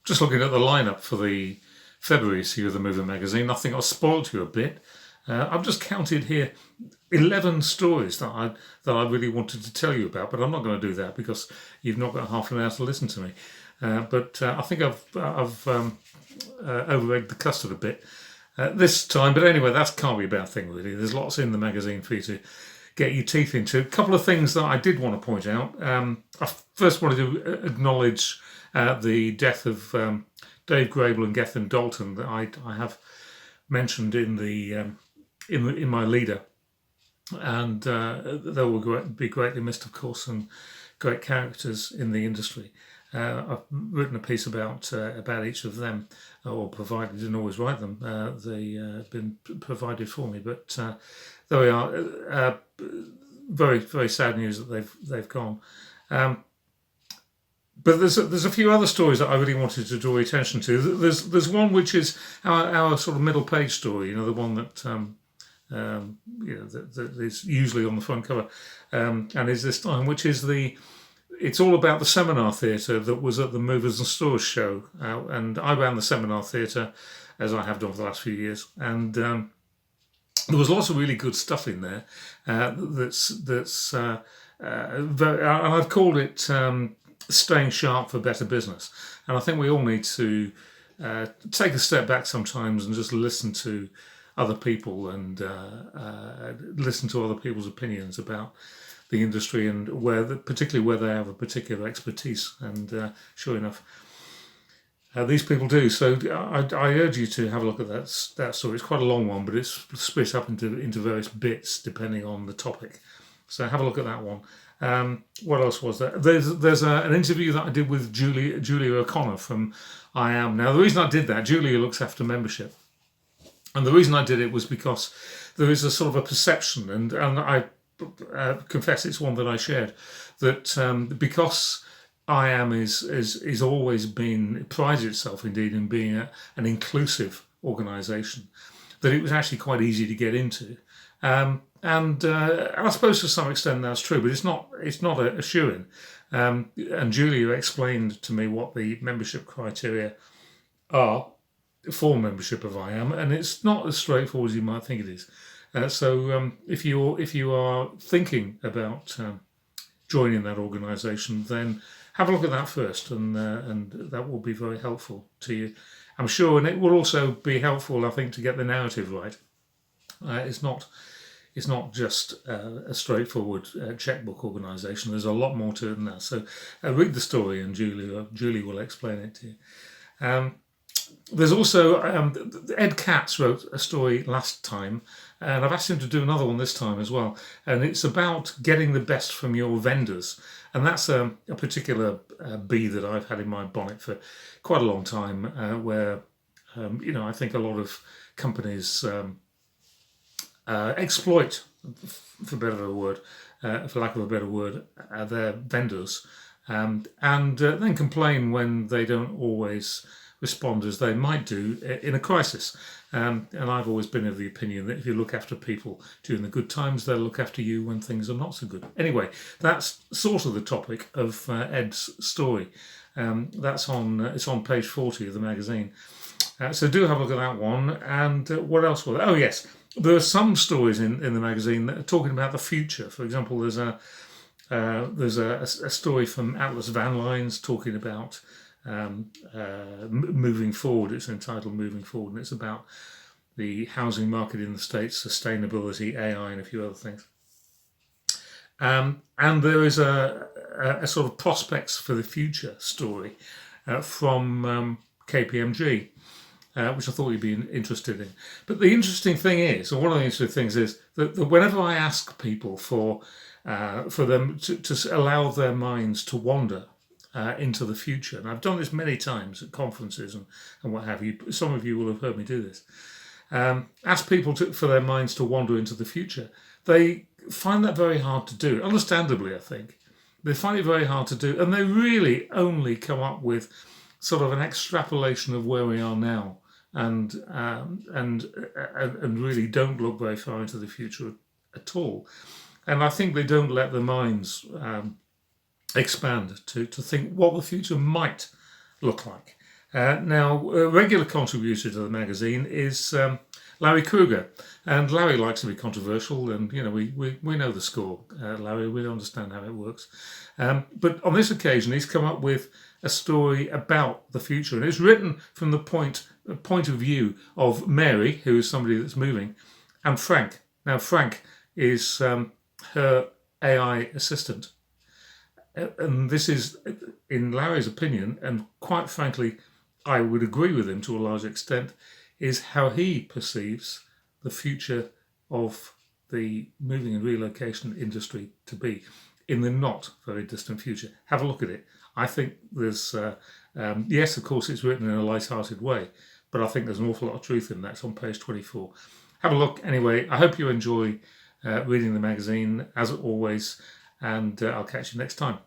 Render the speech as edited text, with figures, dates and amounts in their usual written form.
Just looking at the lineup for the February issue of the Mover magazine, I think I've spoiled you a bit. I've just counted here 11 stories that I really wanted to tell you about, but I'm not going to do that because you've not got half an hour to listen to me. But I think I've over-egged the custard a bit this time. But anyway, that can't be a bad thing, really. There's lots in the magazine for you to get your teeth into. A couple of things that I did want to point out. I first wanted to acknowledge the death of Dave Grable and Gethin Dalton that I have mentioned in the in my leader, and they will be greatly missed, of course, and great characters in the industry. I've written a piece about each of them, or provided, didn't always write them. They've been provided for me, but there we are. Very, very sad news that they've gone. But there's a few other stories that I really wanted to draw attention to. There's one which is our sort of middle page story. The one that that is usually on the front cover, and is this time, which is it's all about the seminar theatre that was at the Movers and Stores show, and I ran the seminar theatre as I have done for the last few years, and there was lots of really good stuff in there. That's very, and I've called it staying sharp for better business, and I think we all need to take a step back sometimes and just listen to other people and listen to other people's opinions about the industry and particularly where they have a particular expertise. And sure enough, these people do. So I urge you to have a look at that story. It's quite a long one, but it's split up into various bits depending on the topic. So have a look at that one. What else was there? There's an interview that I did with Julia O'Connor from I Am. Now, the reason I did that, Julia looks after membership. And the reason I did it was because there is a sort of a perception, and I confess it's one that I shared, that because I Am is always prides itself indeed in being an inclusive organisation, that it was actually quite easy to get into. And I suppose to some extent that's true, but it's not a shoo-in. And Julia explained to me what the membership criteria are for membership of I Am, and it's not as straightforward as you might think it is. So if you are thinking about joining that organisation, then have a look at that first, and that will be very helpful to you, I'm sure. And it will also be helpful, I think, to get the narrative right. It's not just a straightforward checkbook organisation. There's a lot more to it than that. So read the story, and Julie will explain it to you. There's also Ed Katz wrote a story last time, and I've asked him to do another one this time as well. And it's about getting the best from your vendors, and that's a particular bee that I've had in my bonnet for quite a long time. Where I think a lot of companies exploit, for lack of a better word, their vendors, and then complain when they don't always respond as they might do in a crisis. And I've always been of the opinion that if you look after people during the good times, they'll look after you when things are not so good. Anyway, that's sort of the topic of Ed's story. It's on page 40 of the magazine. So do have a look at that one. And what else was there? Oh yes, there are some stories in the magazine that are talking about the future. For example, there's a story from Atlas Van Lines talking about moving forward. It's entitled Moving Forward, and it's about the housing market in the States, sustainability, AI, and a few other things. And there is a sort of prospects for the future story from KPMG, which I thought you'd be interested in. But the interesting thing is, or one of the interesting things is, that whenever I ask people for them to allow their minds to wander into the future, and I've done this many times at conferences and what have you. Some of you will have heard me do this. Ask people for their minds to wander into the future. They find that very hard to do. Understandably, I think they find it very hard to do, and they really only come up with sort of an extrapolation of where we are now, and really don't look very far into the future at all. And I think they don't let their minds expand to think what the future might look like. Now, a regular contributor to the magazine is Larry Kruger, and Larry likes to be controversial, and we know the score. Larry, we understand how it works, but on this occasion, he's come up with a story about the future, and it's written from the point of view of Mary, who is somebody that's moving, and Frank. Now, Frank is her AI assistant, and this is, in Larry's opinion, and quite frankly, I would agree with him to a large extent, is how he perceives the future of the moving and relocation industry to be in the not very distant future. Have a look at it. I think there's, yes, of course, it's written in a light-hearted way, but I think there's an awful lot of truth in that. It's on page 24. Have a look anyway. I hope you enjoy reading the magazine, as always, and I'll catch you next time.